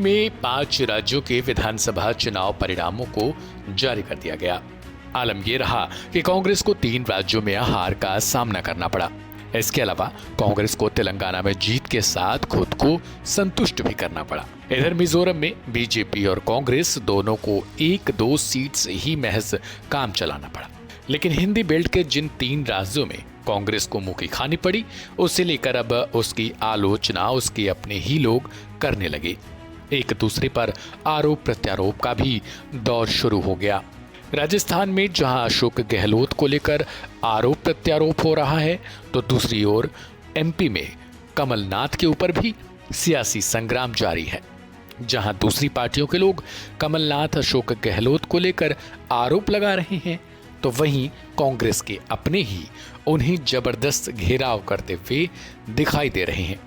में 5 राज्यों के विधानसभा चुनाव परिणामों को जारी कर दिया गया। आलम यह रहा कि कांग्रेस को 3 राज्यों में हार का सामना करना पड़ा। इसके अलावा कांग्रेस को तेलंगाना में जीत के साथ खुद को संतुष्ट भी करना पड़ा। इधर मिजोरम में बीजेपी और कांग्रेस दोनों को 1-2 सीट से ही महज काम चलाना पड़ा। लेकिन हिंदी बेल्ट के जिन 3 राज्यों में कांग्रेस को मुंह की खानी पड़ी, उसे लेकर अब उसकी आलोचना उसके अपने ही लोग करने लगे। एक दूसरे पर आरोप प्रत्यारोप का भी दौर शुरू हो गया। राजस्थान में जहां अशोक गहलोत को लेकर आरोप प्रत्यारोप हो रहा है, तो दूसरी ओर एमपी में कमलनाथ के ऊपर भी सियासी संग्राम जारी है। जहां दूसरी पार्टियों के लोग कमलनाथ अशोक गहलोत को लेकर आरोप लगा रहे हैं, तो वहीं कांग्रेस के अपने ही उन्हें जबरदस्त घेराव करते हुए दिखाई दे रहे हैं।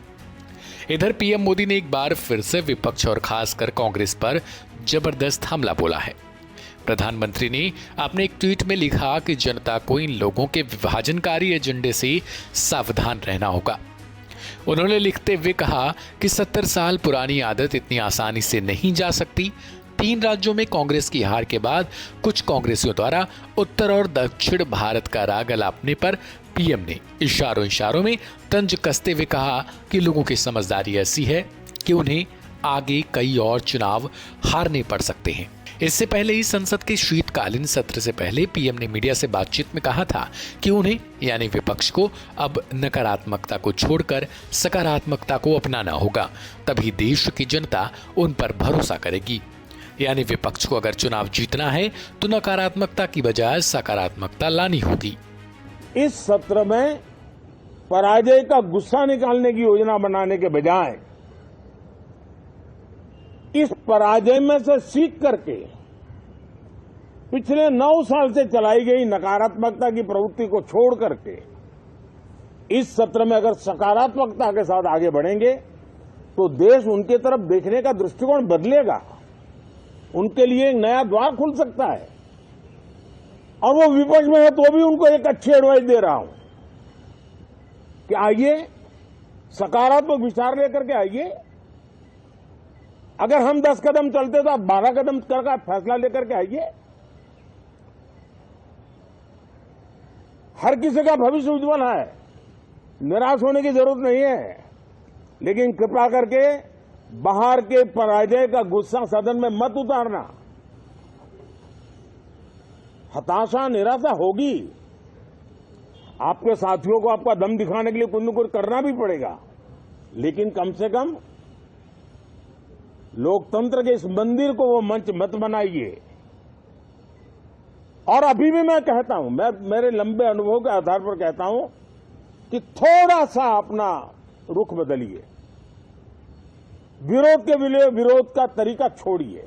इधर पीएम मोदी ने एक बार फिर से विपक्ष और खासकर कांग्रेस पर जबरदस्त हमला बोला है। प्रधानमंत्री ने अपने एक ट्वीट में लिखा कि जनता को इन लोगों के विभाजनकारी एजेंडे से सावधान रहना होगा। उन्होंने लिखते हुए कहा कि 70 साल पुरानी आदत इतनी आसानी से नहीं जा सकती। 3 राज्यों में कांग्रेस की हार के बाद कुछ कांग्रेसियों द्वारा उत्तर और दक्षिण भारत का राग अलापने पर पीएम ने इशारों में तंज कसते हुए कहा कि लोगों की समझदारी ऐसी है कि उन्हें आगे कई और चुनाव हारने पड़ सकते हैं। इससे पहले ही संसद के शीतकालीन सत्र से पहले पीएम ने मीडिया से बातचीत में कहा था कि उन्हें यानी विपक्ष को अब नकारात्मकता को छोड़कर सकारात्मकता को अपनाना होगा, तभी देश की जनता उन पर भरोसा करेगी। यानी विपक्ष को अगर चुनाव जीतना है तो नकारात्मकता की बजाय सकारात्मकता लानी होगी। इस सत्र में पराजय का गुस्सा निकालने की योजना बनाने के बजाय इस पराजय में से सीख करके पिछले 9 साल से चलाई गई नकारात्मकता की प्रवृत्ति को छोड़ करके इस सत्र में अगर सकारात्मकता के साथ आगे बढ़ेंगे तो देश उनके तरफ देखने का दृष्टिकोण बदलेगा। उनके लिए एक नया द्वार खुल सकता है। और वो विपक्ष में है तो भी उनको एक अच्छी एडवाइस दे रहा हूं कि आइए सकारात्मक विचार लेकर के आइए। अगर हम 10 कदम चलते तो आप 12 कदम करके फैसला लेकर के आइए। हर किसी का भविष्य उज्जवल है, निराश होने की जरूरत नहीं है, लेकिन कृपा करके बाहर के पराजय का गुस्सा सदन में मत उतारना। हताशा निराशा होगी, आपके साथियों को आपका दम दिखाने के लिए कुछ न कुछ करना भी पड़ेगा, लेकिन कम से कम लोकतंत्र के इस मंदिर को वो मंच मत बनाइए। और अभी भी मैं कहता हूं, मैं मेरे लंबे अनुभव के आधार पर कहता हूं कि थोड़ा सा अपना रुख बदलिए, विरोध के लिए विरोध का तरीका छोड़िए,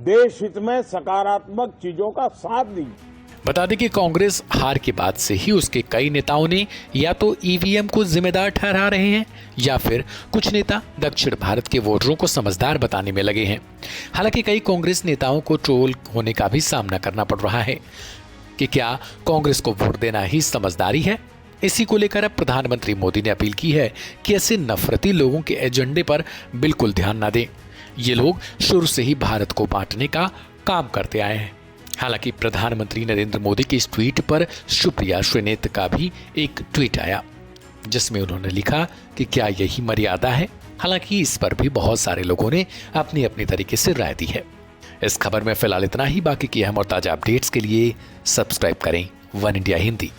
देश हित में सकारात्मक चीजों का साथ दीजिए। बता दें कि कांग्रेस हार के बाद से ही उसके कई नेताओं ने या तो ईवीएम को जिम्मेदार ठहरा रहे हैं या फिर कुछ नेता दक्षिण भारत के वोटरों को समझदार बताने में लगे हैं। हालांकि कई कांग्रेस नेताओं को ट्रोल होने का भी सामना करना पड़ रहा है कि क्या कांग्रेस को वोट देना ही समझदारी है। इसी को लेकर अब प्रधानमंत्री मोदी ने अपील की है कि ऐसे नफरती लोगों के एजेंडे पर बिल्कुल ध्यान न दें। ये लोग शुरू से ही भारत को बांटने का काम करते आए हैं। हालांकि प्रधानमंत्री नरेंद्र मोदी के इस ट्वीट पर सुप्रिया श्रीनेत का भी एक ट्वीट आया, जिसमें उन्होंने लिखा कि क्या यही मर्यादा है। हालांकि इस पर भी बहुत सारे लोगों ने अपनी अपनी तरीके से राय दी है। इस खबर में फिलहाल इतना ही। बाकी की अहम और ताजा अपडेट्स के लिए सब्सक्राइब करें वन इंडिया हिंदी।